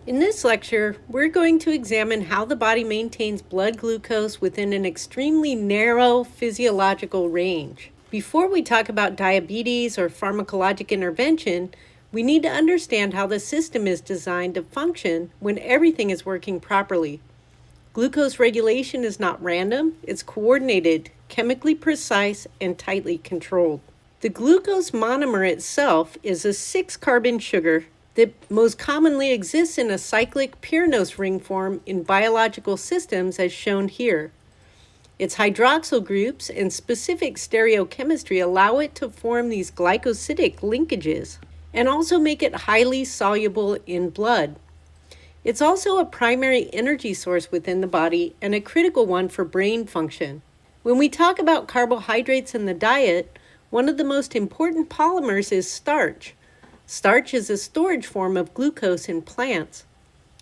In this lecture, we're going to examine how the body maintains blood glucose within an extremely narrow physiological range. Before we talk about diabetes or pharmacologic intervention, we need to understand how the system is designed to function when everything is working properly. Glucose regulation is not random, it's coordinated, chemically precise, and tightly controlled. The glucose monomer itself is a 6-carbon sugar that most commonly exists in a cyclic pyranose ring form in biological systems as shown here. Its hydroxyl groups and specific stereochemistry allow it to form these glycosidic linkages and also make it highly soluble in blood. It's also a primary energy source within the body and a critical one for brain function. When we talk about carbohydrates in the diet, one of the most important polymers is starch. Starch is a storage form of glucose in plants.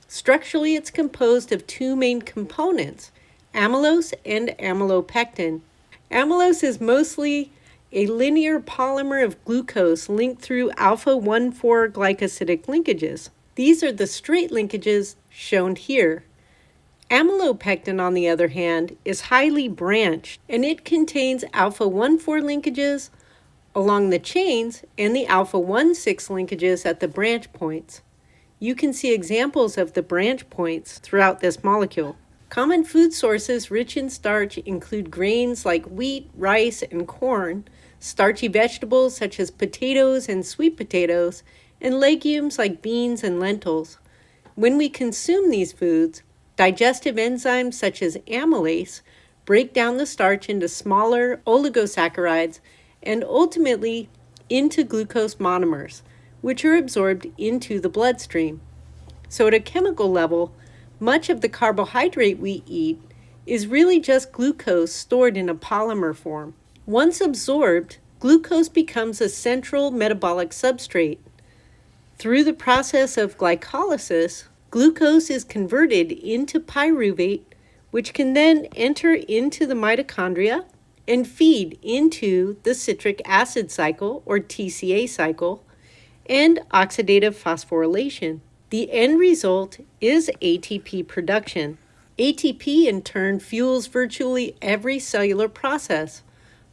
Structurally, it's composed of two main components, amylose and amylopectin. Amylose is mostly a linear polymer of glucose linked through alpha-1,4 glycosidic linkages. These are the straight linkages shown here. Amylopectin, on the other hand, is highly branched, and it contains alpha-1,4 linkages along the chains and the alpha-1,6 linkages at the branch points. You can see examples of the branch points throughout this molecule. Common food sources rich in starch include grains like wheat, rice, and corn, starchy vegetables such as potatoes and sweet potatoes, and legumes like beans and lentils. When we consume these foods, digestive enzymes such as amylase break down the starch into smaller oligosaccharides and ultimately into glucose monomers, which are absorbed into the bloodstream. So at a chemical level, much of the carbohydrate we eat is really just glucose stored in a polymer form. Once absorbed, glucose becomes a central metabolic substrate. Through the process of glycolysis, glucose is converted into pyruvate, which can then enter into the mitochondria and feed into the citric acid cycle, or TCA cycle, and oxidative phosphorylation. The end result is ATP production. ATP, in turn, fuels virtually every cellular process: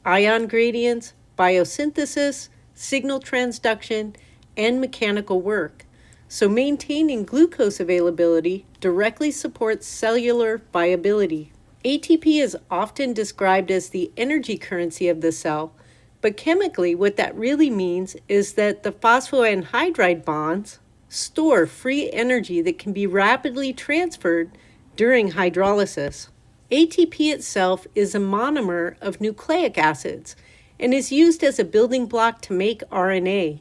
ion gradients, biosynthesis, signal transduction, and mechanical work. So maintaining glucose availability directly supports cellular viability. ATP is often described as the energy currency of the cell, but chemically what that really means is that the phosphoanhydride bonds store free energy that can be rapidly transferred during hydrolysis. ATP itself is a monomer of nucleic acids and is used as a building block to make RNA.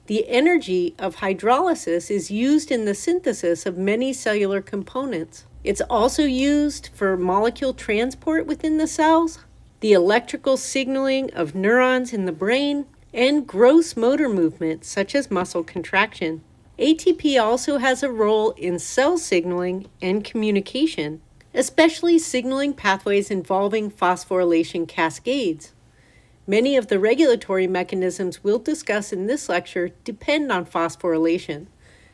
The energy of hydrolysis is used in the synthesis of many cellular components. It's also used for molecule transport within the cells, the electrical signaling of neurons in the brain, and gross motor movements such as muscle contraction. ATP also has a role in cell signaling and communication, especially signaling pathways involving phosphorylation cascades. Many of the regulatory mechanisms we'll discuss in this lecture depend on phosphorylation.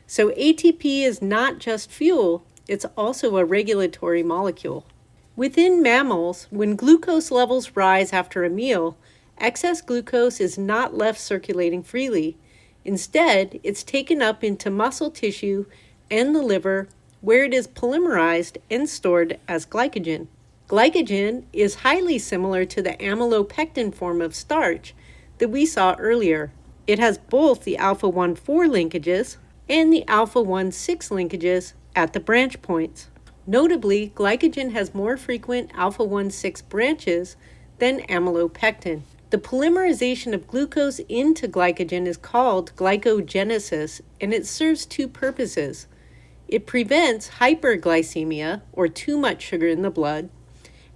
So ATP is not just fuel, it's also a regulatory molecule. Within mammals, when glucose levels rise after a meal, excess glucose is not left circulating freely. Instead, it's taken up into muscle tissue and the liver, where it is polymerized and stored as glycogen. Glycogen is highly similar to the amylopectin form of starch that we saw earlier. It has both the alpha-1,4 linkages and the alpha-1,6 linkages at the branch points. Notably, glycogen has more frequent alpha-1,6 branches than amylopectin. The polymerization of glucose into glycogen is called glycogenesis, and it serves two purposes. It prevents hyperglycemia, or too much sugar in the blood,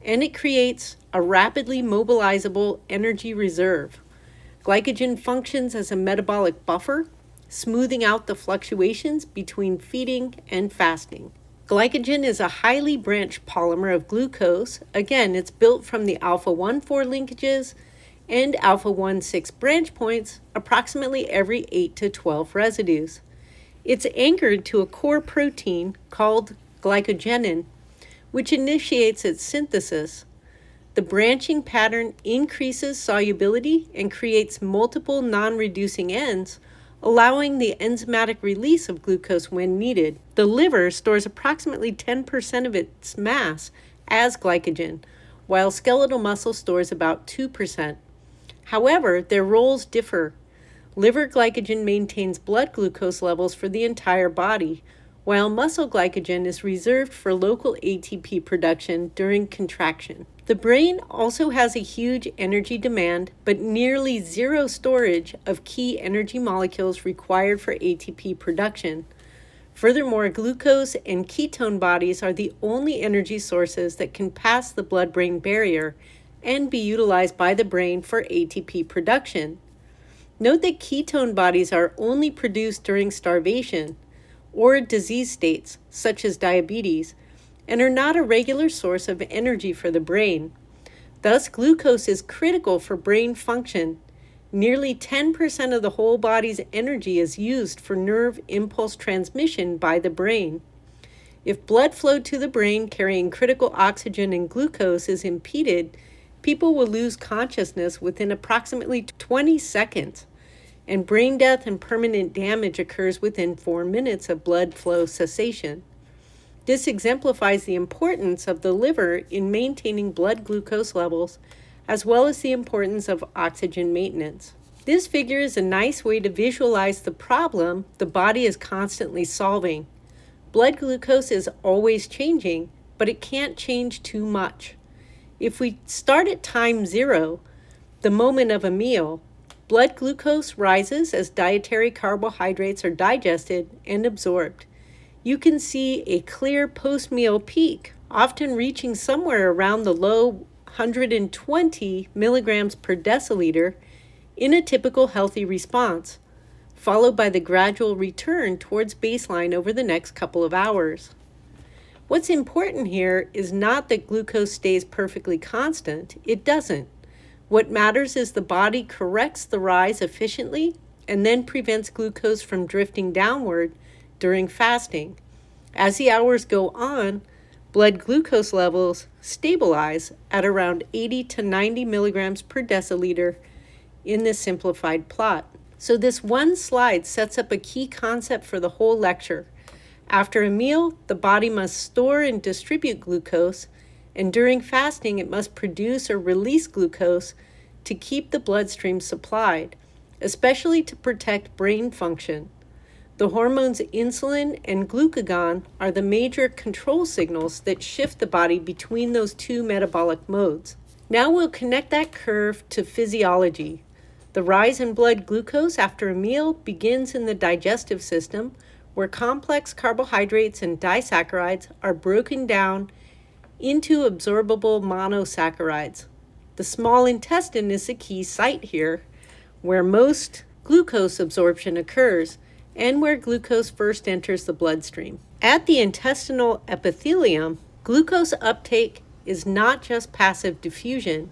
and it creates a rapidly mobilizable energy reserve. Glycogen functions as a metabolic buffer, smoothing out the fluctuations between feeding and fasting. Glycogen is a highly branched polymer of glucose. Again, it's built from the alpha-1,4 linkages and alpha-1,6 branch points approximately every 8 to 12 residues. It's anchored to a core protein called glycogen, which initiates its synthesis. The branching pattern increases solubility and creates multiple non-reducing ends, allowing the enzymatic release of glucose when needed. The liver stores approximately 10% of its mass as glycogen, while skeletal muscle stores about 2%. However, their roles differ. Liver glycogen maintains blood glucose levels for the entire body, while muscle glycogen is reserved for local ATP production during contraction. The brain also has a huge energy demand, but nearly zero storage of key energy molecules required for ATP production. Furthermore, glucose and ketone bodies are the only energy sources that can pass the blood-brain barrier and be utilized by the brain for ATP production. Note that ketone bodies are only produced during starvation or disease states, such as diabetes, and are not a regular source of energy for the brain. Thus, glucose is critical for brain function. Nearly 10% of the whole body's energy is used for nerve impulse transmission by the brain. If blood flow to the brain carrying critical oxygen and glucose is impeded, people will lose consciousness within approximately 20 seconds, and brain death and permanent damage occurs within 4 minutes of blood flow cessation. This exemplifies the importance of the liver in maintaining blood glucose levels, as well as the importance of oxygen maintenance. This figure is a nice way to visualize the problem the body is constantly solving. Blood glucose is always changing, but it can't change too much. If we start at time 0, the moment of a meal, blood glucose rises as dietary carbohydrates are digested and absorbed. You can see a clear post-meal peak, often reaching somewhere around the low 120 milligrams per deciliter in a typical healthy response, followed by the gradual return towards baseline over the next couple of hours. What's important here is not that glucose stays perfectly constant. It doesn't. What matters is the body corrects the rise efficiently and then prevents glucose from drifting downward during fasting. As the hours go on, blood glucose levels stabilize at around 80 to 90 milligrams per deciliter in this simplified plot. So this one slide sets up a key concept for the whole lecture. After a meal, the body must store and distribute glucose, and during fasting, it must produce or release glucose to keep the bloodstream supplied, especially to protect brain function. The hormones insulin and glucagon are the major control signals that shift the body between those two metabolic modes. Now we'll connect that curve to physiology. The rise in blood glucose after a meal begins in the digestive system, where complex carbohydrates and disaccharides are broken down into absorbable monosaccharides. The small intestine is the key site here, where most glucose absorption occurs and where glucose first enters the bloodstream. At the intestinal epithelium, glucose uptake is not just passive diffusion,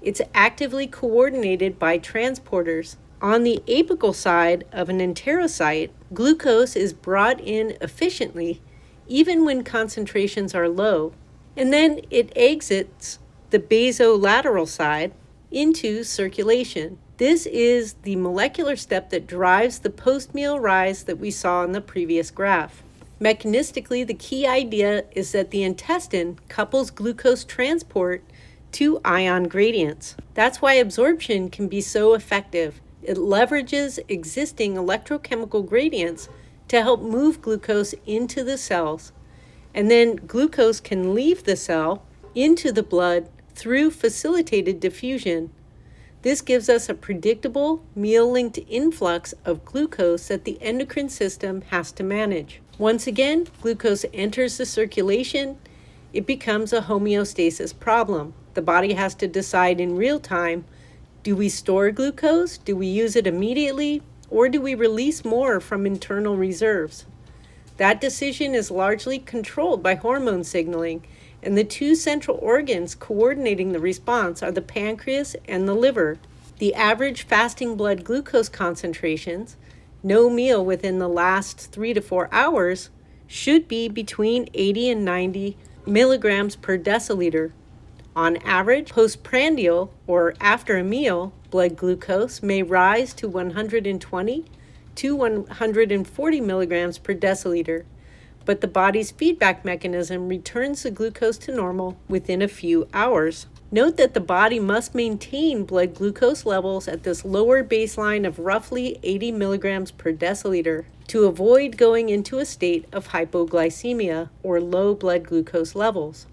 it's actively coordinated by transporters. On the apical side of an enterocyte, glucose is brought in efficiently even when concentrations are low, and then it exits the basolateral side into circulation. This is the molecular step that drives the post-meal rise that we saw in the previous graph. Mechanistically, the key idea is that the intestine couples glucose transport to ion gradients. That's why absorption can be so effective. It leverages existing electrochemical gradients to help move glucose into the cells. And then glucose can leave the cell into the blood through facilitated diffusion. This gives us a predictable, meal-linked influx of glucose that the endocrine system has to manage. Once again, glucose enters the circulation. It becomes a homeostasis problem. The body has to decide in real time, do we store glucose? Do we use it immediately? Or do we release more from internal reserves? That decision is largely controlled by hormone signaling, and the two central organs coordinating the response are the pancreas and the liver. The average fasting blood glucose concentrations No meal within the last 3 to 4 hours should be between 80 and 90 milligrams per deciliter. On average, postprandial, or after a meal, blood glucose may rise to 120 to 140 milligrams per deciliter, but the body's feedback mechanism returns the glucose to normal within a few hours. Note that the body must maintain blood glucose levels at this lower baseline of roughly 80 milligrams per deciliter to avoid going into a state of hypoglycemia or low blood glucose levels.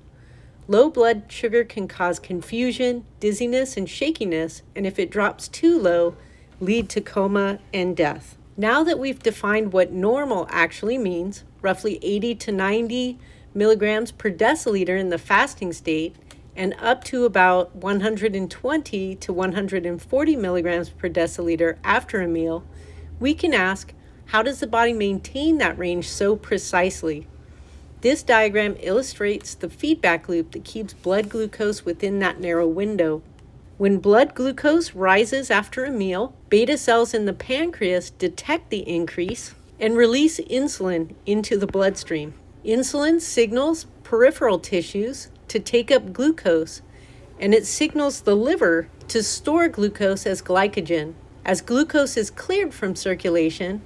Low blood sugar can cause confusion, dizziness, and shakiness, and if it drops too low, lead to coma and death. Now that we've defined what normal actually means, roughly 80 to 90 milligrams per deciliter in the fasting state, and up to about 120 to 140 milligrams per deciliter after a meal, we can ask, how does the body maintain that range so precisely? This diagram illustrates the feedback loop that keeps blood glucose within that narrow window. When blood glucose rises after a meal, beta cells in the pancreas detect the increase and release insulin into the bloodstream. Insulin signals peripheral tissues to take up glucose, and it signals the liver to store glucose as glycogen. As glucose is cleared from circulation,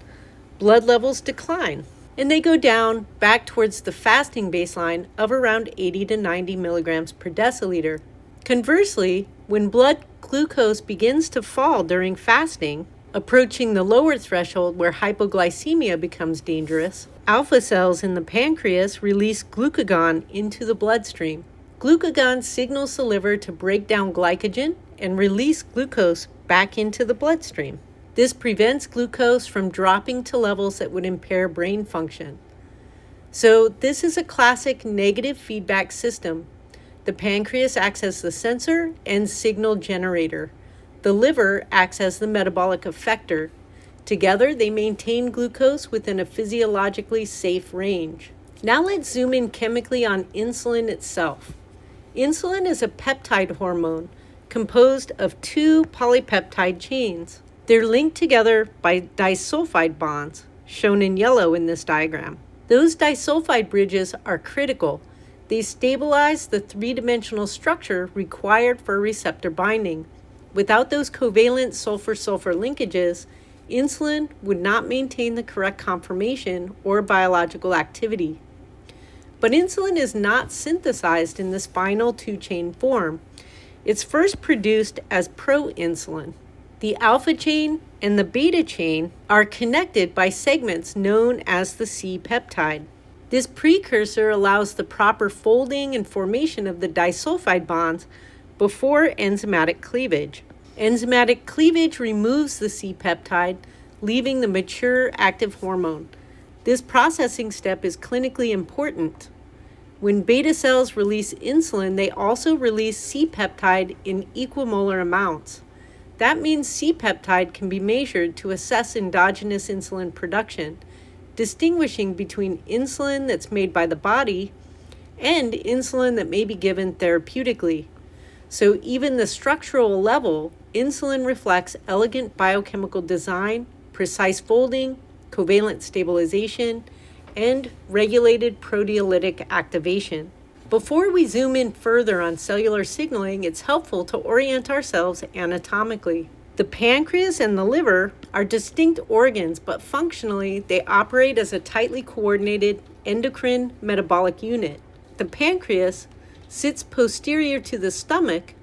blood levels decline, and they go down back towards the fasting baseline of around 80 to 90 milligrams per deciliter. Conversely, when blood glucose begins to fall during fasting, approaching the lower threshold where hypoglycemia becomes dangerous, alpha cells in the pancreas release glucagon into the bloodstream. Glucagon signals the liver to break down glycogen and release glucose back into the bloodstream. This prevents glucose from dropping to levels that would impair brain function. So this is a classic negative feedback system. The pancreas acts as the sensor and signal generator. The liver acts as the metabolic effector. Together, they maintain glucose within a physiologically safe range. Now let's zoom in chemically on insulin itself. Insulin is a peptide hormone composed of 2 polypeptide chains. They're linked together by disulfide bonds, shown in yellow in this diagram. Those disulfide bridges are critical. They stabilize the three-dimensional structure required for receptor binding. Without those covalent sulfur-sulfur linkages, insulin would not maintain the correct conformation or biological activity. But insulin is not synthesized in this final two-chain form. It's first produced as proinsulin. The alpha chain and the beta chain are connected by segments known as the C-peptide. This precursor allows the proper folding and formation of the disulfide bonds before enzymatic cleavage. Enzymatic cleavage removes the C-peptide, leaving the mature active hormone. This processing step is clinically important. When beta cells release insulin, they also release C-peptide in equimolar amounts. That means C-peptide can be measured to assess endogenous insulin production, distinguishing between insulin that's made by the body and insulin that may be given therapeutically. So even the structural level, insulin reflects elegant biochemical design, precise folding, covalent stabilization, and regulated proteolytic activation. Before we zoom in further on cellular signaling, it's helpful to orient ourselves anatomically. The pancreas and the liver are distinct organs, but functionally they operate as a tightly coordinated endocrine metabolic unit. The pancreas sits posterior to the stomach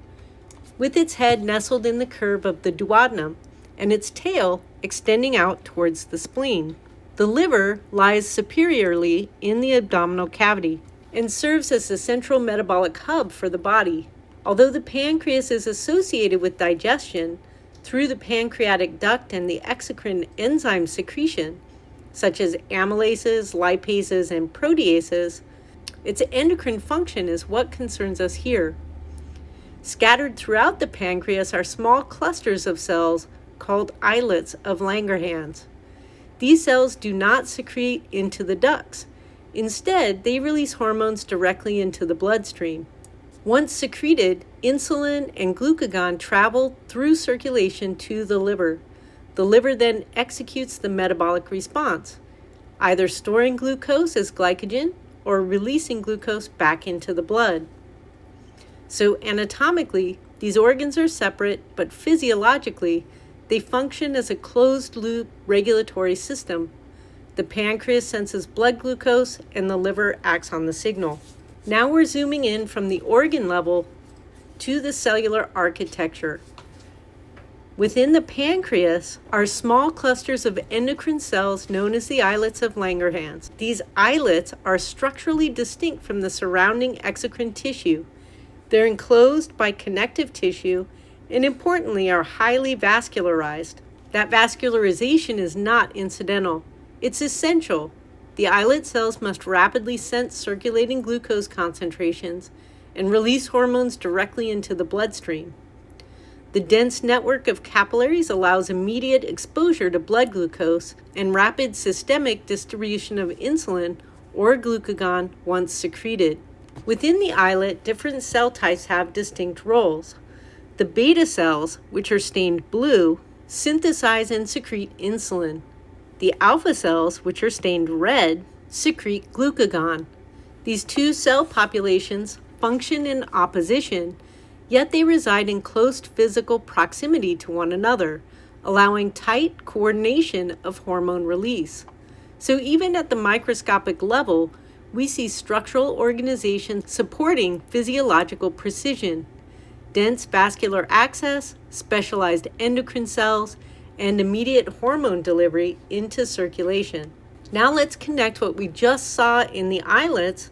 with its head nestled in the curve of the duodenum and its tail extending out towards the spleen. The liver lies superiorly in the abdominal cavity and serves as the central metabolic hub for the body. Although the pancreas is associated with digestion through the pancreatic duct and the exocrine enzyme secretion, such as amylases, lipases, and proteases, its endocrine function is what concerns us here. Scattered throughout the pancreas are small clusters of cells called islets of Langerhans. These cells do not secrete into the ducts. Instead, they release hormones directly into the bloodstream. Once secreted, insulin and glucagon travel through circulation to the liver. The the liver then executes the metabolic response, either storing glucose as glycogen or releasing glucose back into the blood. So anatomically, these organs are separate, but physiologically, they function as a closed-loop regulatory system. The pancreas senses blood glucose, and the liver acts on the signal. Now we're zooming in from the organ level to the cellular architecture. Within the pancreas are small clusters of endocrine cells known as the islets of Langerhans. These islets are structurally distinct from the surrounding exocrine tissue. They're enclosed by connective tissue and, importantly, are highly vascularized. That vascularization is not incidental. It's essential. The islet cells must rapidly sense circulating glucose concentrations and release hormones directly into the bloodstream. The dense network of capillaries allows immediate exposure to blood glucose and rapid systemic distribution of insulin or glucagon once secreted. Within the islet, different cell types have distinct roles. The beta cells, which are stained blue, synthesize and secrete insulin. The alpha cells, which are stained red, secrete glucagon. These two cell populations function in opposition, yet they reside in close physical proximity to one another, allowing tight coordination of hormone release. So even at the microscopic level, we see structural organization supporting physiological precision, dense vascular access, specialized endocrine cells, and immediate hormone delivery into circulation. Now let's connect what we just saw in the islets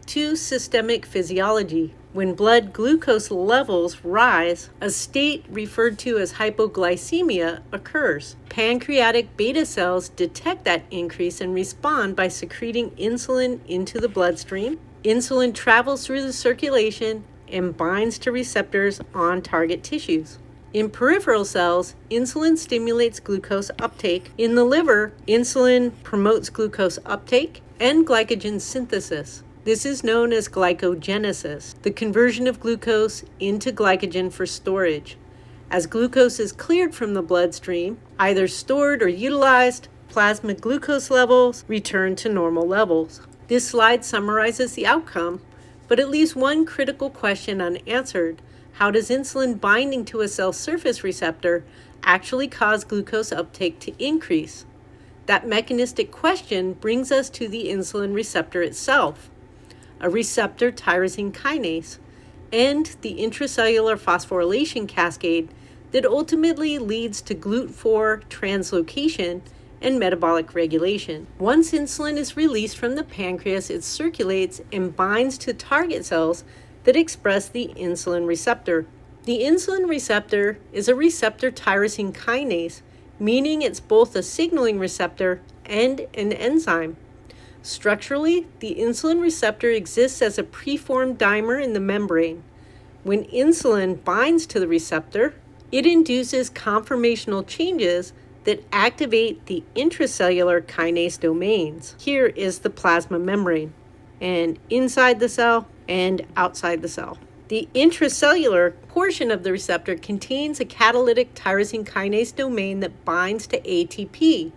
to systemic physiology. When blood glucose levels rise, a state referred to as hypoglycemia occurs. Pancreatic beta cells detect that increase and respond by secreting insulin into the bloodstream. Insulin travels through the circulation and binds to receptors on target tissues. In peripheral cells, insulin stimulates glucose uptake. In the liver, insulin promotes glucose uptake and glycogen synthesis. This is known as glycogenesis, the conversion of glucose into glycogen for storage. As glucose is cleared from the bloodstream, either stored or utilized, plasma glucose levels return to normal levels. This slide summarizes the outcome, but it leaves one critical question unanswered. How does insulin binding to a cell surface receptor actually cause glucose uptake to increase? That mechanistic question brings us to the insulin receptor itself, a receptor tyrosine kinase, and the intracellular phosphorylation cascade that ultimately leads to GLUT4 translocation and metabolic regulation. Once insulin is released from the pancreas, it circulates and binds to target cells that express the insulin receptor. The insulin receptor is a receptor tyrosine kinase, meaning it's both a signaling receptor and an enzyme. Structurally, the insulin receptor exists as a preformed dimer in the membrane. When insulin binds to the receptor, it induces conformational changes that activate the intracellular kinase domains. Here is the plasma membrane, and inside the cell and outside the cell. The intracellular portion of the receptor contains a catalytic tyrosine kinase domain that binds to ATP.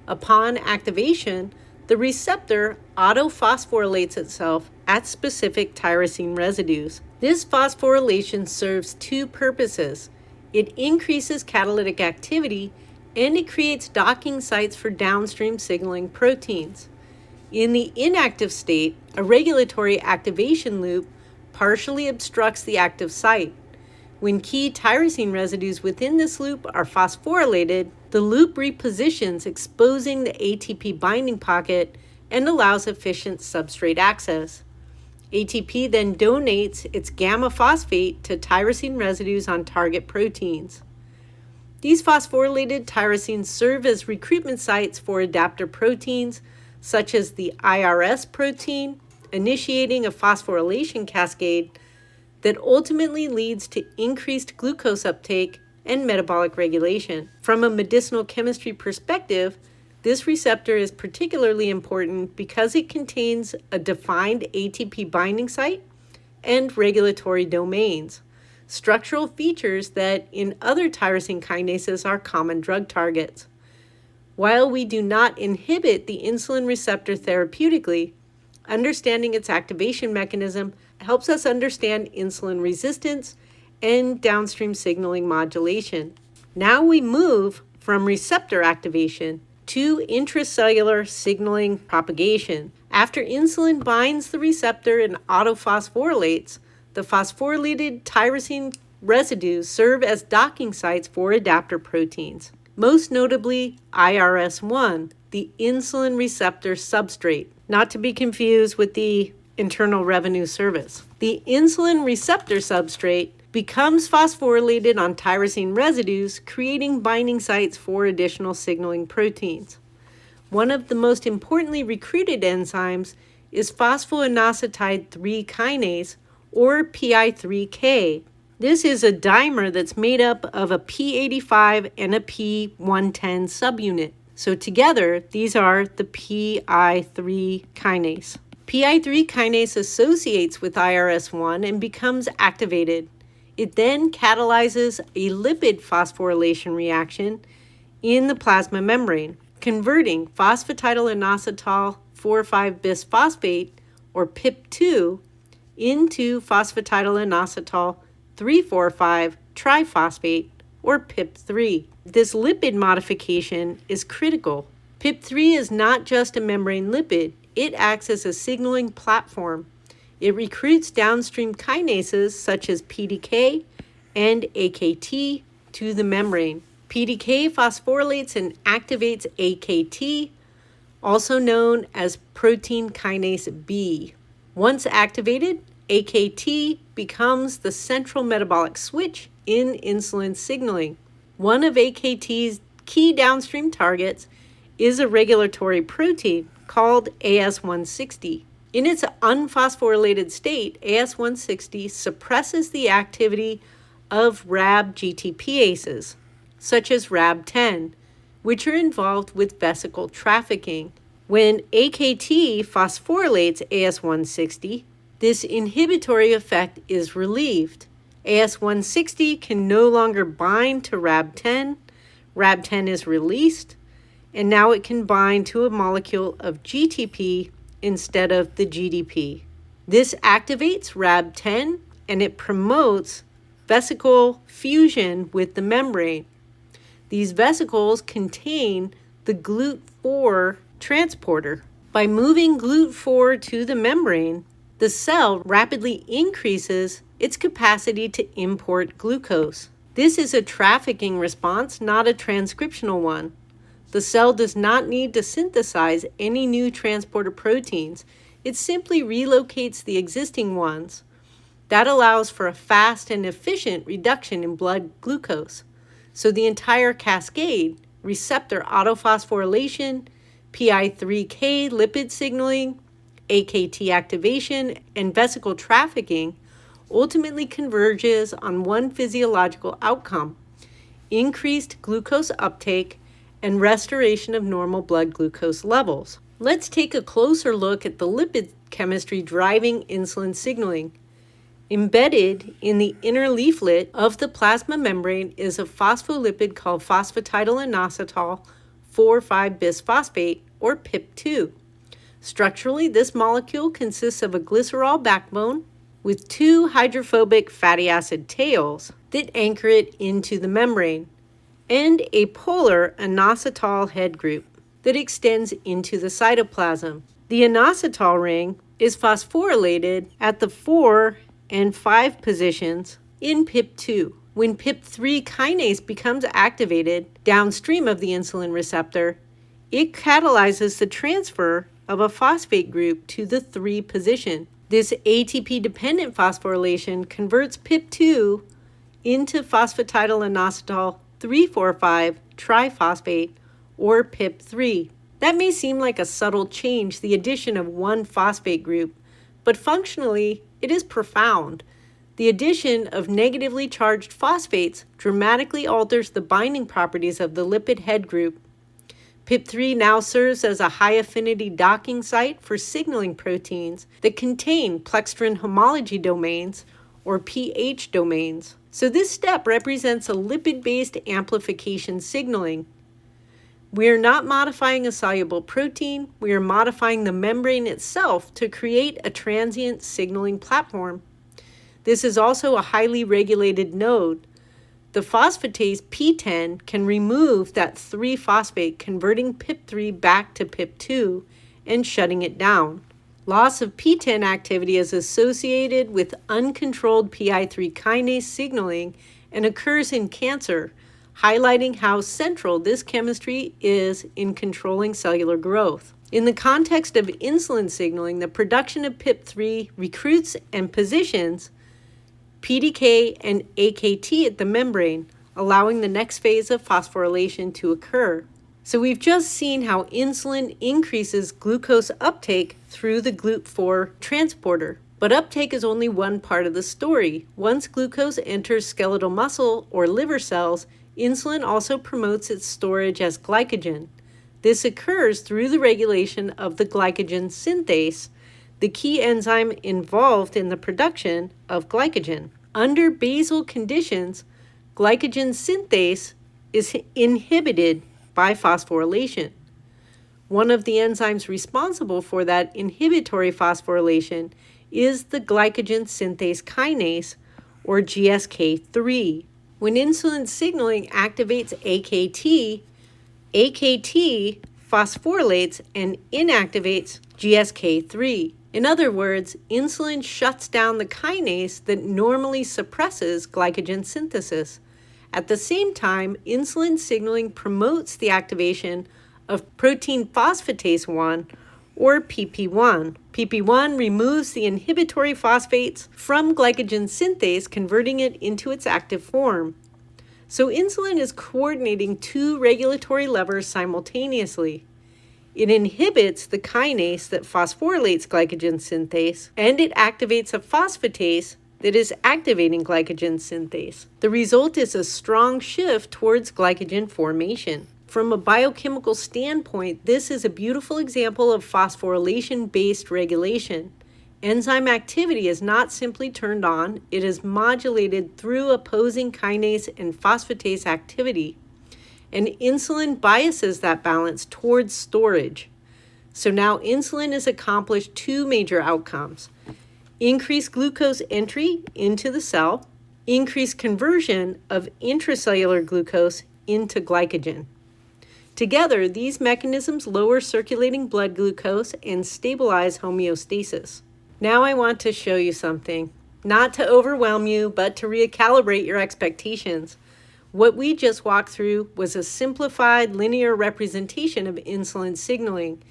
Upon activation, the receptor autophosphorylates itself at specific tyrosine residues. This phosphorylation serves two purposes. It increases catalytic activity and it creates docking sites for downstream signaling proteins. In the inactive state, a regulatory activation loop partially obstructs the active site. When key tyrosine residues within this loop are phosphorylated, the loop repositions, exposing the ATP binding pocket and allows efficient substrate access. ATP then donates its gamma phosphate to tyrosine residues on target proteins. These phosphorylated tyrosines serve as recruitment sites for adapter proteins, such as the IRS protein, initiating a phosphorylation cascade that ultimately leads to increased glucose uptake and metabolic regulation. From a medicinal chemistry perspective, this receptor is particularly important because it contains a defined ATP binding site and regulatory domains. structural features that in other tyrosine kinases are common drug targets. While we do not inhibit the insulin receptor therapeutically, understanding its activation mechanism helps us understand insulin resistance and downstream signaling modulation. Now we move from receptor activation to intracellular signaling propagation. After insulin binds the receptor and autophosphorylates, the phosphorylated tyrosine residues serve as docking sites for adapter proteins, most notably IRS1, the insulin receptor substrate, not to be confused with the Internal Revenue Service. The insulin receptor substrate becomes phosphorylated on tyrosine residues, creating binding sites for additional signaling proteins. One of the most importantly recruited enzymes is phosphoinositide 3 kinase, or PI3K. This is a dimer that's made up of a P85 and a P110 subunit. So together, these are the PI3 kinase. PI3 kinase associates with IRS1 and becomes activated. It then catalyzes a lipid phosphorylation reaction in the plasma membrane, converting phosphatidylinositol 4,5-bisphosphate, or PIP2, into phosphatidylinositol 3,4,5 triphosphate, or PIP3. This lipid modification is critical. PIP3 is not just a membrane lipid, it acts as a signaling platform. It recruits downstream kinases such as PDK and AKT to the membrane. PDK phosphorylates and activates AKT, also known as protein kinase B. Once activated, AKT becomes the central metabolic switch in insulin signaling. One of AKT's key downstream targets is a regulatory protein called AS160. In its unphosphorylated state, AS160 suppresses the activity of RAB GTPases, such as RAB10, which are involved with vesicle trafficking. When AKT phosphorylates AS160, this inhibitory effect is relieved. AS160 can no longer bind to RAB10, RAB10 is released, and now it can bind to a molecule of GTP instead of the GDP. This activates RAB10 and it promotes vesicle fusion with the membrane. These vesicles contain the GLUT4 transporter. By moving GLUT4 to the membrane, the cell rapidly increases its capacity to import glucose. This is a trafficking response, not a transcriptional one. The cell does not need to synthesize any new transporter proteins. It simply relocates the existing ones. That allows for a fast and efficient reduction in blood glucose. So the entire cascade, receptor autophosphorylation, PI3K lipid signaling, AKT activation, and vesicle trafficking, ultimately converges on one physiological outcome: increased glucose uptake and restoration of normal blood glucose levels. Let's take a closer look at the lipid chemistry driving insulin signaling. Embedded in the inner leaflet of the plasma membrane is a phospholipid called phosphatidylinositol 4,5-bisphosphate, or PIP2. Structurally, this molecule consists of a glycerol backbone with two hydrophobic fatty acid tails that anchor it into the membrane, and a polar inositol head group that extends into the cytoplasm. The inositol ring is phosphorylated at the 4 and 5 positions in PIP2. When PIP3 kinase becomes activated downstream of the insulin receptor, it catalyzes the transfer of a phosphate group to the 3 position. This ATP-dependent phosphorylation converts PIP2 into phosphatidylinositol 3,4,5 triphosphate, or PIP3. That may seem like a subtle change, the addition of one phosphate group, but functionally, it is profound. The addition of negatively charged phosphates dramatically alters the binding properties of the lipid head group. PIP3 now serves as a high-affinity docking site for signaling proteins that contain plextrin homology domains, or pH domains. So this step represents a lipid-based amplification signaling. We are not modifying a soluble protein, we are modifying the membrane itself to create a transient signaling platform. This is also a highly regulated node. The phosphatase P10 can remove that 3-phosphate, converting PIP3 back to PIP2 and shutting it down. Loss of P10 activity is associated with uncontrolled PI3 kinase signaling and occurs in cancer, highlighting how central this chemistry is in controlling cellular growth. In the context of insulin signaling, the production of PIP3 recruits and positions PDK and AKT at the membrane, allowing the next phase of phosphorylation to occur. So we've just seen how insulin increases glucose uptake through the GLUT4 transporter. But uptake is only one part of the story. Once glucose enters skeletal muscle or liver cells, insulin also promotes its storage as glycogen. This occurs through the regulation of the glycogen synthase, the key enzyme involved in the production of glycogen. Under basal conditions, glycogen synthase is inhibited by phosphorylation. One of the enzymes responsible for that inhibitory phosphorylation is the glycogen synthase kinase, or GSK3. When insulin signaling activates AKT, AKT phosphorylates and inactivates GSK3. In other words, insulin shuts down the kinase that normally suppresses glycogen synthesis. At the same time, insulin signaling promotes the activation of protein phosphatase 1, or PP1. PP1 removes the inhibitory phosphates from glycogen synthase, converting it into its active form. So insulin is coordinating two regulatory levers simultaneously. It inhibits the kinase that phosphorylates glycogen synthase, and it activates a phosphatase that is activating glycogen synthase. The result is a strong shift towards glycogen formation. From a biochemical standpoint, this is a beautiful example of phosphorylation-based regulation. Enzyme activity is not simply turned on, it is modulated through opposing kinase and phosphatase activity. And insulin biases that balance towards storage. So now insulin has accomplished two major outcomes: increased glucose entry into the cell, increased conversion of intracellular glucose into glycogen. Together, these mechanisms lower circulating blood glucose and stabilize homeostasis. Now I want to show you something, not to overwhelm you, but to recalibrate your expectations. What we just walked through was a simplified linear representation of insulin signaling.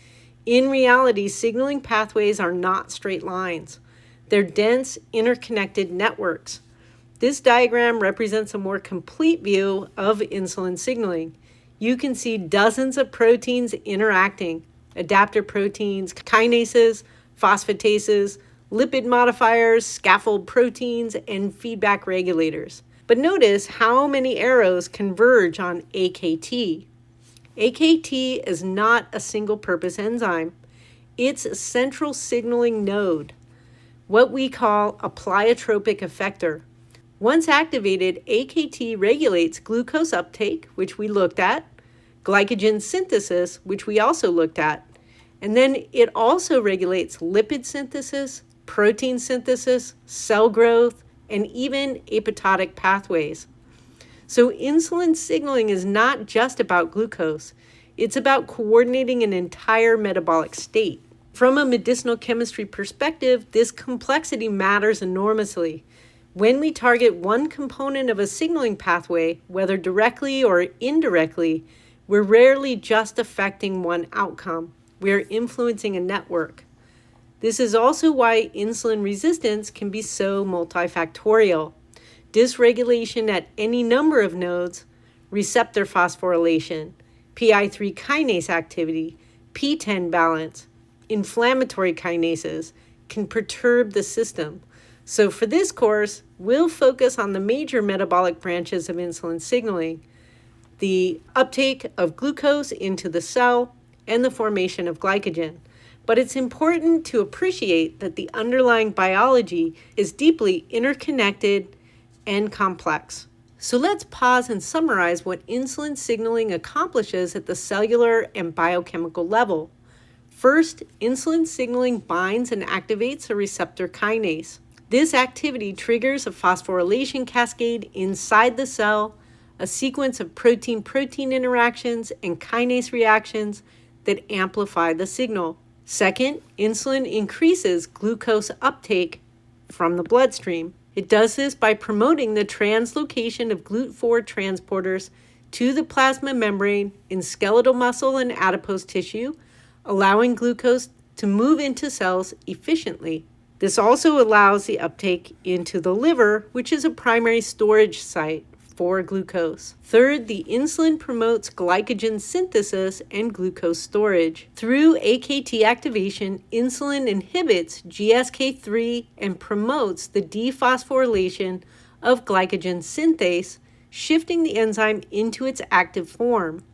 In reality, signaling pathways are not straight lines. They're dense, interconnected networks. This diagram represents a more complete view of insulin signaling. You can see dozens of proteins interacting: adapter proteins, kinases, phosphatases, lipid modifiers, scaffold proteins, and feedback regulators. But notice how many arrows converge on AKT. AKT is not a single-purpose enzyme. It's a central signaling node, what we call a pleiotropic effector. Once activated, AKT regulates glucose uptake, which we looked at, glycogen synthesis, which we also looked at, and then it also regulates lipid synthesis, protein synthesis, cell growth, and even apoptotic pathways. So insulin signaling is not just about glucose. It's about coordinating an entire metabolic state. From a medicinal chemistry perspective, this complexity matters enormously. When we target one component of a signaling pathway, whether directly or indirectly, we're rarely just affecting one outcome. We're influencing a network. This is also why insulin resistance can be so multifactorial. Dysregulation at any number of nodes, receptor phosphorylation, PI3 kinase activity, P10 balance, inflammatory kinases can perturb the system. So for this course, we'll focus on the major metabolic branches of insulin signaling: the uptake of glucose into the cell and the formation of glycogen. but it's important to appreciate that the underlying biology is deeply interconnected and complex. So let's pause and summarize what insulin signaling accomplishes at the cellular and biochemical level. First, insulin signaling binds and activates a receptor kinase. This activity triggers a phosphorylation cascade inside the cell, a sequence of protein-protein interactions and kinase reactions that amplify the signal. Second, insulin increases glucose uptake from the bloodstream. It does this by promoting the translocation of GLUT4 transporters to the plasma membrane in skeletal muscle and adipose tissue, allowing glucose to move into cells efficiently. This also allows the uptake into the liver, which is a primary storage site for glucose. Third, the insulin promotes glycogen synthesis and glucose storage. Through AKT activation, insulin inhibits GSK3 and promotes the dephosphorylation of glycogen synthase, shifting the enzyme into its active form.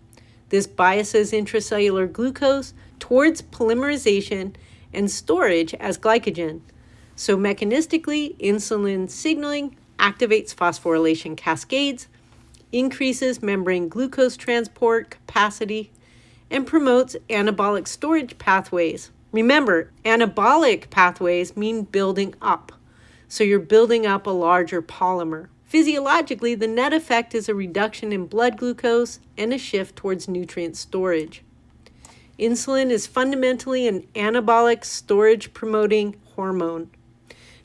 This biases intracellular glucose towards polymerization and storage as glycogen. So mechanistically, insulin signaling activates phosphorylation cascades, increases membrane glucose transport capacity, and promotes anabolic storage pathways. Remember, anabolic pathways mean building up. So you're building up a larger polymer. Physiologically, the net effect is a reduction in blood glucose and a shift towards nutrient storage. Insulin is fundamentally an anabolic storage promoting hormone.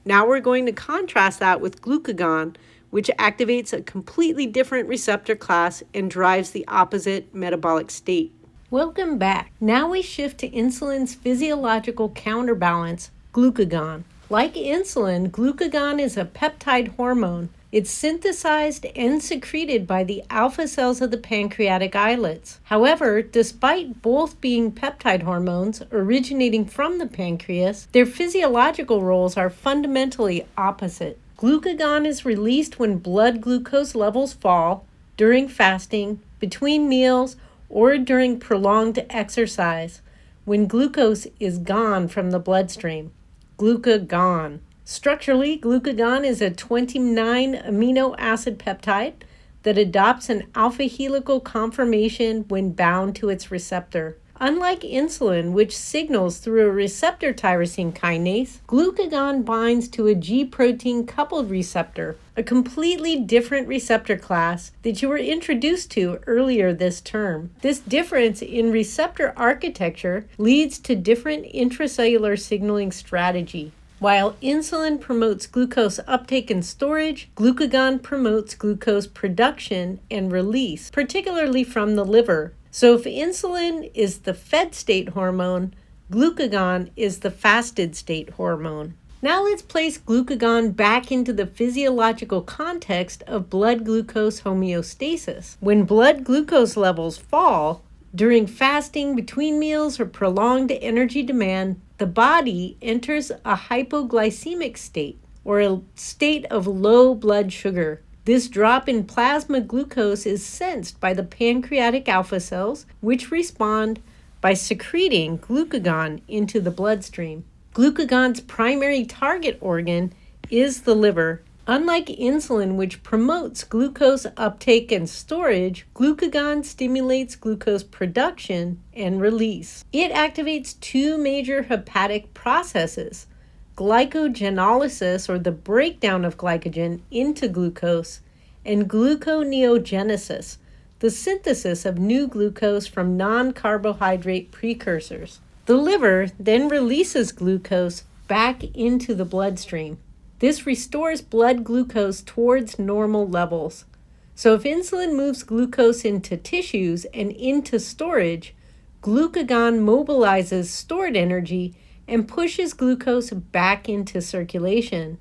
Now we're going to contrast that with glucagon, which activates a completely different receptor class and drives the opposite metabolic state. Welcome back. Now we shift to insulin's physiological counterbalance, glucagon. Like insulin, glucagon is a peptide hormone. It's synthesized and secreted by the alpha cells of the pancreatic islets. However, despite both being peptide hormones originating from the pancreas, their physiological roles are fundamentally opposite. Glucagon is released when blood glucose levels fall, during fasting, between meals, or during prolonged exercise, when glucose is gone from the bloodstream. Glucagon. Structurally, glucagon is a 29 amino acid peptide that adopts an alpha helical conformation when bound to its receptor. Unlike insulin, which signals through a receptor tyrosine kinase, glucagon binds to a G protein coupled receptor, a completely different receptor class that you were introduced to earlier this term. This difference in receptor architecture leads to different intracellular signaling strategy. While insulin promotes glucose uptake and storage, glucagon promotes glucose production and release, particularly from the liver. So if insulin is the fed state hormone, glucagon is the fasted state hormone. Now let's place glucagon back into the physiological context of blood glucose homeostasis. When blood glucose levels fall, during fasting, between meals, or prolonged energy demand, the body enters a hypoglycemic state, or a state of low blood sugar. This drop in plasma glucose is sensed by the pancreatic alpha cells, which respond by secreting glucagon into the bloodstream. Glucagon's primary target organ is the liver. Unlike insulin, which promotes glucose uptake and storage, glucagon stimulates glucose production and release. It activates two major hepatic processes: glycogenolysis, or the breakdown of glycogen into glucose, and gluconeogenesis, the synthesis of new glucose from non-carbohydrate precursors. The liver then releases glucose back into the bloodstream. This restores blood glucose towards normal levels. So if insulin moves glucose into tissues and into storage, glucagon mobilizes stored energy and pushes glucose back into circulation.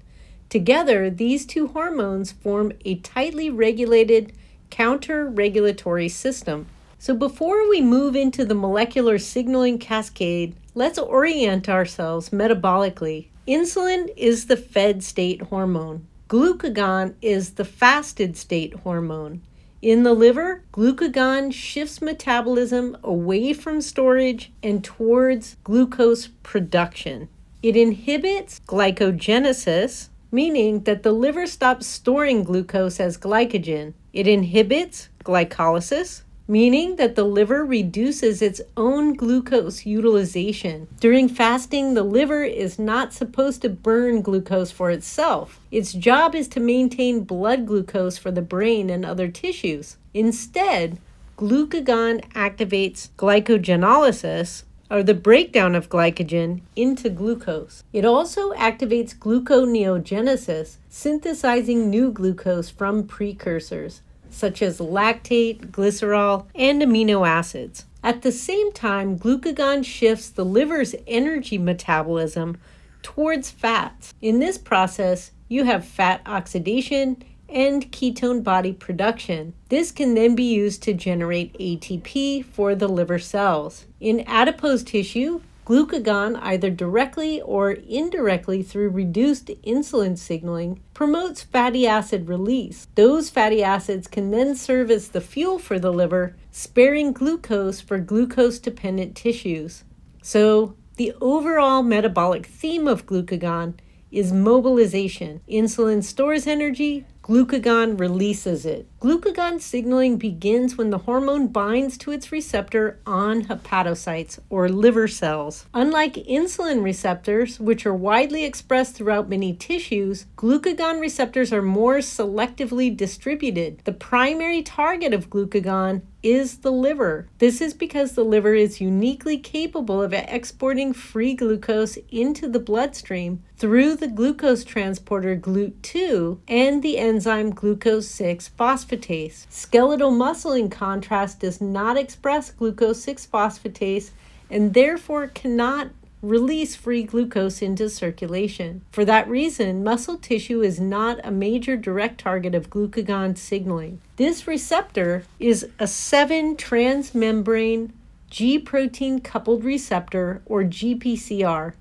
Together, these two hormones form a tightly regulated counter-regulatory system. So before we move into the molecular signaling cascade, let's orient ourselves metabolically. Insulin is the fed state hormone. Glucagon is the fasted state hormone. In the liver, glucagon shifts metabolism away from storage and towards glucose production. It inhibits glycogenesis, meaning that the liver stops storing glucose as glycogen. It inhibits glycolysis, meaning that the liver reduces its own glucose utilization. During fasting, the liver is not supposed to burn glucose for itself. Its job is to maintain blood glucose for the brain and other tissues. Instead, glucagon activates glycogenolysis, or the breakdown of glycogen into glucose. It also activates gluconeogenesis, synthesizing new glucose from precursors, such as lactate, glycerol, and amino acids. At the same time, glucagon shifts the liver's energy metabolism towards fats. In this process, you have fat oxidation and ketone body production. This can then be used to generate ATP for the liver cells. In adipose tissue, glucagon, either directly or indirectly through reduced insulin signaling, promotes fatty acid release. Those fatty acids can then serve as the fuel for the liver, sparing glucose for glucose-dependent tissues. So, the overall metabolic theme of glucagon is mobilization. Insulin stores energy, glucagon releases it. Glucagon signaling begins when the hormone binds to its receptor on hepatocytes, or liver cells. Unlike insulin receptors, which are widely expressed throughout many tissues, glucagon receptors are more selectively distributed. The primary target of glucagon is the liver. This is because the liver is uniquely capable of exporting free glucose into the bloodstream through the glucose transporter GLUT2 and the enzyme glucose 6-phosphatase. Skeletal muscle, in contrast, does not express glucose 6-phosphatase and therefore cannot release free glucose into circulation. For that reason, muscle tissue is not a major direct target of glucagon signaling. This receptor is a 7-transmembrane G-protein coupled receptor, or GPCR.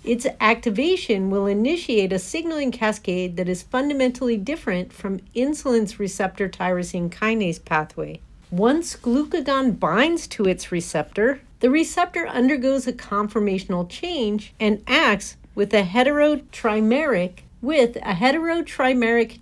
Its activation will initiate a signaling cascade that is fundamentally different from insulin's receptor tyrosine kinase pathway. Once glucagon binds to its receptor, the receptor undergoes a conformational change and acts with a heterotrimeric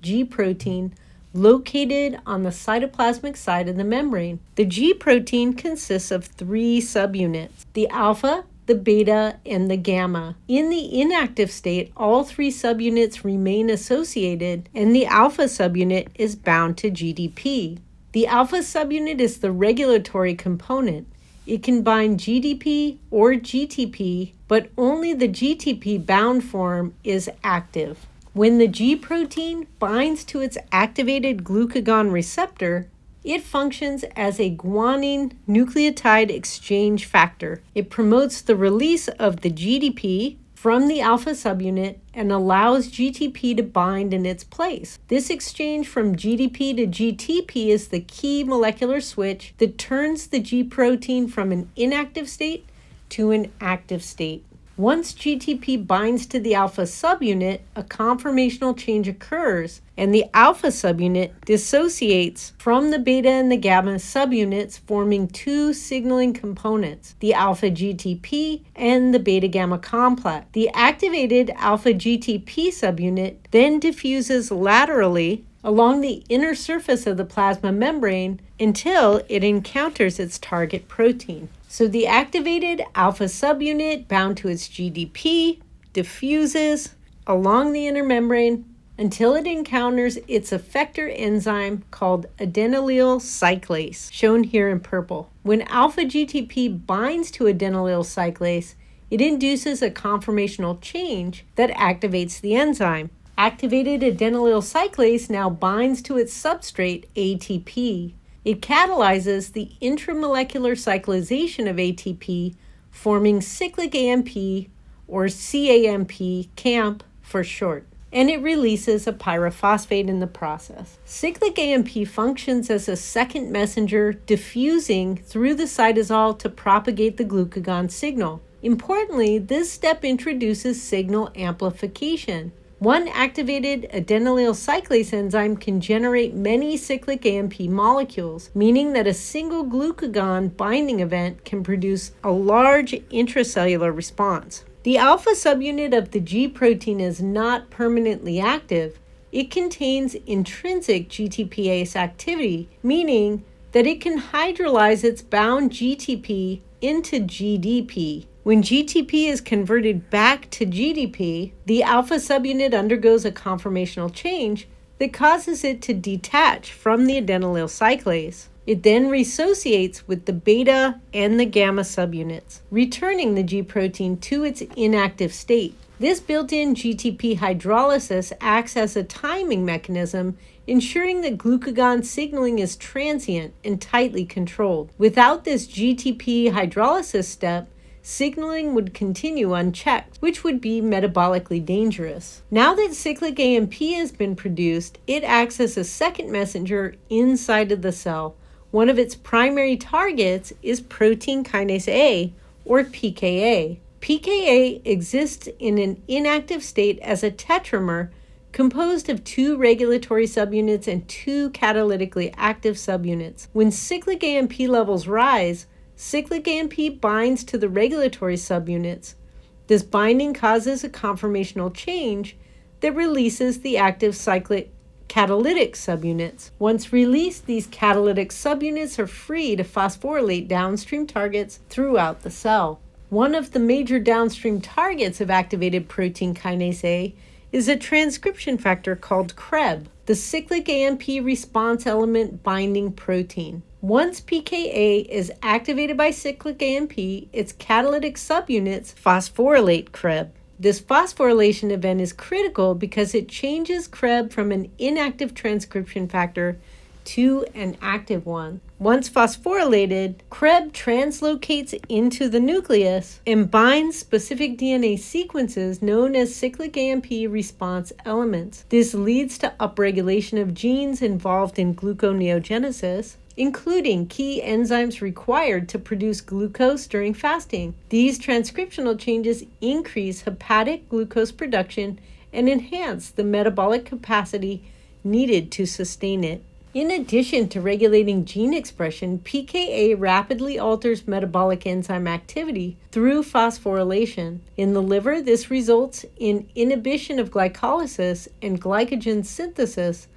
G protein located on the cytoplasmic side of the membrane. The G protein consists of 3 subunits: the alpha, the beta, and the gamma. In the inactive state, all 3 subunits remain associated, and the alpha subunit is bound to GDP. The alpha subunit is the regulatory component. It can bind GDP or GTP, but only the GTP bound form is active. When the G protein binds to its activated glucagon receptor, it functions as a guanine nucleotide exchange factor. It promotes the release of the GDP from the alpha subunit and allows GTP to bind in its place. This exchange from GDP to GTP is the key molecular switch that turns the G protein from an inactive state to an active state. Once GTP binds to the alpha subunit, a conformational change occurs, and the alpha subunit dissociates from the beta and the gamma subunits, forming 2 signaling components, the alpha GTP and the beta gamma complex. The activated alpha GTP subunit then diffuses laterally along the inner surface of the plasma membrane until it encounters its target protein. So the activated alpha subunit bound to its GDP diffuses along the inner membrane until it encounters its effector enzyme called adenylyl cyclase, shown here in purple. When alpha GTP binds to adenylyl cyclase, it induces a conformational change that activates the enzyme. Activated adenylyl cyclase now binds to its substrate, ATP. It catalyzes the intramolecular cyclization of ATP, forming cyclic AMP, or CAMP for short, and it releases a pyrophosphate in the process. Cyclic AMP functions as a second messenger diffusing through the cytosol to propagate the glucagon signal. Importantly, this step introduces signal amplification. One activated adenylyl cyclase enzyme can generate many cyclic AMP molecules, meaning that a single glucagon binding event can produce a large intracellular response. The alpha subunit of the G protein is not permanently active. It contains intrinsic GTPase activity, meaning that it can hydrolyze its bound GTP into GDP. When GTP is converted back to GDP, the alpha subunit undergoes a conformational change that causes it to detach from the adenylyl cyclase. It then reassociates with the beta and the gamma subunits, returning the G protein to its inactive state. This built-in GTP hydrolysis acts as a timing mechanism, ensuring that glucagon signaling is transient and tightly controlled. Without this GTP hydrolysis step, signaling would continue unchecked, which would be metabolically dangerous. Now that cyclic AMP has been produced, it acts as a second messenger inside of the cell. One of its primary targets is protein kinase A, or pKa. pKa exists in an inactive state as a tetramer composed of 2 regulatory subunits and 2 catalytically active subunits. When cyclic AMP levels rise, cyclic AMP binds to the regulatory subunits. This binding causes a conformational change that releases the active cyclic catalytic subunits. Once released, these catalytic subunits are free to phosphorylate downstream targets throughout the cell. One of the major downstream targets of activated protein kinase A is a transcription factor called CREB, the cyclic AMP response element binding protein. Once pKa is activated by cyclic AMP, its catalytic subunits phosphorylate CREB. This phosphorylation event is critical because it changes CREB from an inactive transcription factor to an active one. Once phosphorylated, CREB translocates into the nucleus and binds specific DNA sequences known as cyclic AMP response elements. This leads to upregulation of genes involved in gluconeogenesis, including key enzymes required to produce glucose during fasting. These transcriptional changes increase hepatic glucose production and enhance the metabolic capacity needed to sustain it. In addition to regulating gene expression, pKa rapidly alters metabolic enzyme activity through phosphorylation. In the liver, this results in inhibition of glycolysis and glycogen synthesis,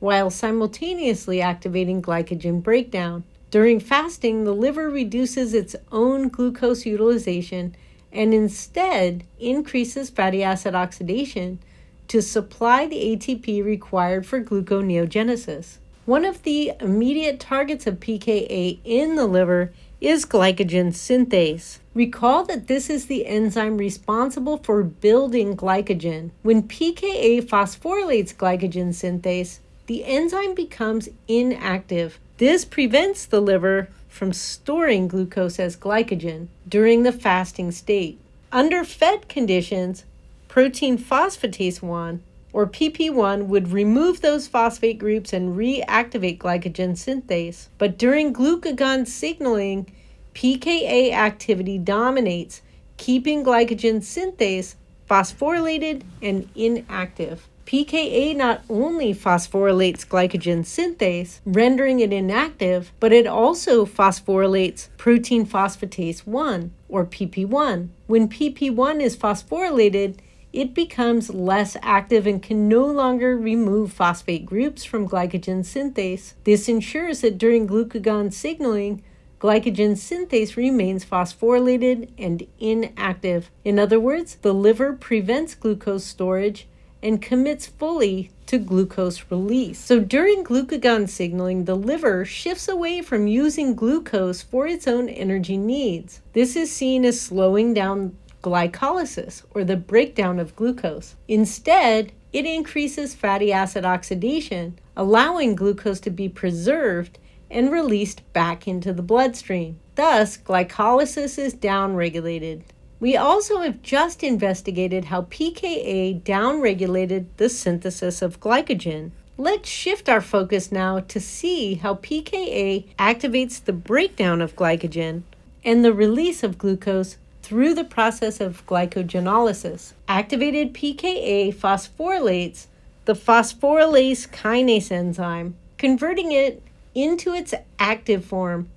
while simultaneously activating glycogen breakdown. During fasting, the liver reduces its own glucose utilization and instead increases fatty acid oxidation to supply the ATP required for gluconeogenesis. One of the immediate targets of pKa in the liver is glycogen synthase. Recall that this is the enzyme responsible for building glycogen. When pKa phosphorylates glycogen synthase, the enzyme becomes inactive. This prevents the liver from storing glucose as glycogen during the fasting state. Under fed conditions, protein phosphatase 1, or PP1, would remove those phosphate groups and reactivate glycogen synthase. But during glucagon signaling, pKa activity dominates, keeping glycogen synthase phosphorylated and inactive. pKa not only phosphorylates glycogen synthase, rendering it inactive, but it also phosphorylates protein phosphatase 1, or PP1. When PP1 is phosphorylated, it becomes less active and can no longer remove phosphate groups from glycogen synthase. This ensures that during glucagon signaling, glycogen synthase remains phosphorylated and inactive. In other words, the liver prevents glucose storage and commits fully to glucose release. So during glucagon signaling, the liver shifts away from using glucose for its own energy needs. This is seen as slowing down glycolysis, or the breakdown of glucose. Instead, it increases fatty acid oxidation, allowing glucose to be preserved and released back into the bloodstream. Thus, glycolysis is downregulated. We also have just investigated how pKa downregulated the synthesis of glycogen. Let's shift our focus now to see how pKa activates the breakdown of glycogen and the release of glucose through the process of glycogenolysis. Activated pKa phosphorylates the phosphorylase kinase enzyme, converting it into its active form.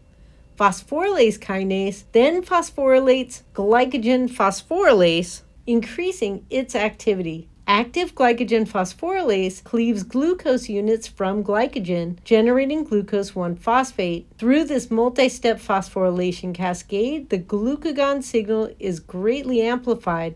Phosphorylase kinase then phosphorylates glycogen phosphorylase, increasing its activity. Active glycogen phosphorylase cleaves glucose units from glycogen, generating glucose 1-phosphate. Through this multi-step phosphorylation cascade, the glucagon signal is greatly amplified,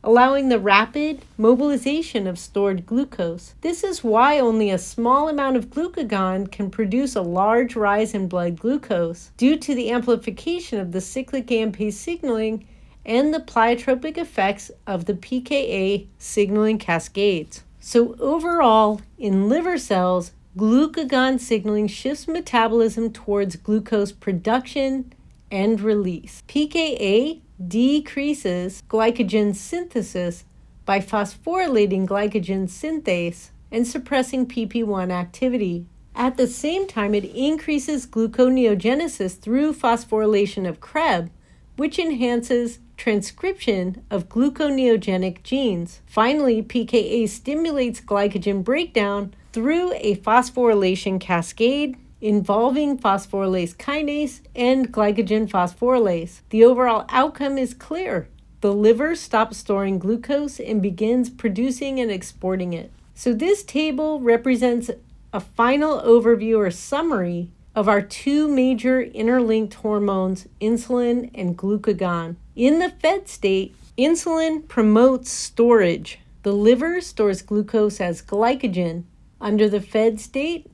allowing the rapid mobilization of stored glucose. This is why only a small amount of glucagon can produce a large rise in blood glucose, due to the amplification of the cyclic AMP signaling and the pleiotropic effects of the pKa signaling cascades. So overall, in liver cells, glucagon signaling shifts metabolism towards glucose production and release. pKa decreases glycogen synthesis by phosphorylating glycogen synthase and suppressing PP1 activity. At the same time, it increases gluconeogenesis through phosphorylation of CREB, which enhances transcription of gluconeogenic genes. Finally, pKa stimulates glycogen breakdown through a phosphorylation cascade involving phosphorylase kinase and glycogen phosphorylase. The overall outcome is clear. The liver stops storing glucose and begins producing and exporting it. So this table represents a final overview or summary of our two major interlinked hormones, insulin and glucagon. In the fed state, insulin promotes storage. The liver stores glucose as glycogen. Under the fed state,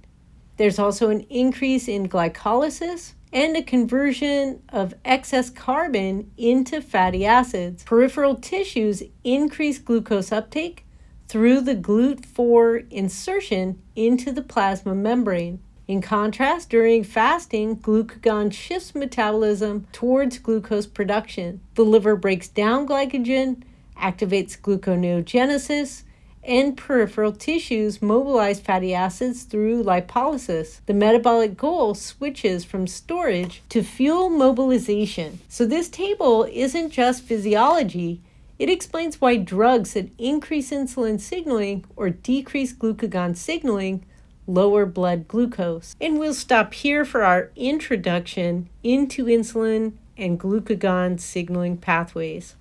there's also an increase in glycolysis and a conversion of excess carbon into fatty acids. Peripheral tissues increase glucose uptake through the GLUT4 insertion into the plasma membrane. In contrast, during fasting, glucagon shifts metabolism towards glucose production. The liver breaks down glycogen, activates gluconeogenesis, and peripheral tissues mobilize fatty acids through lipolysis. The metabolic goal switches from storage to fuel mobilization. So this table isn't just physiology. It explains why drugs that increase insulin signaling or decrease glucagon signaling lower blood glucose. And we'll stop here for our introduction into insulin and glucagon signaling pathways.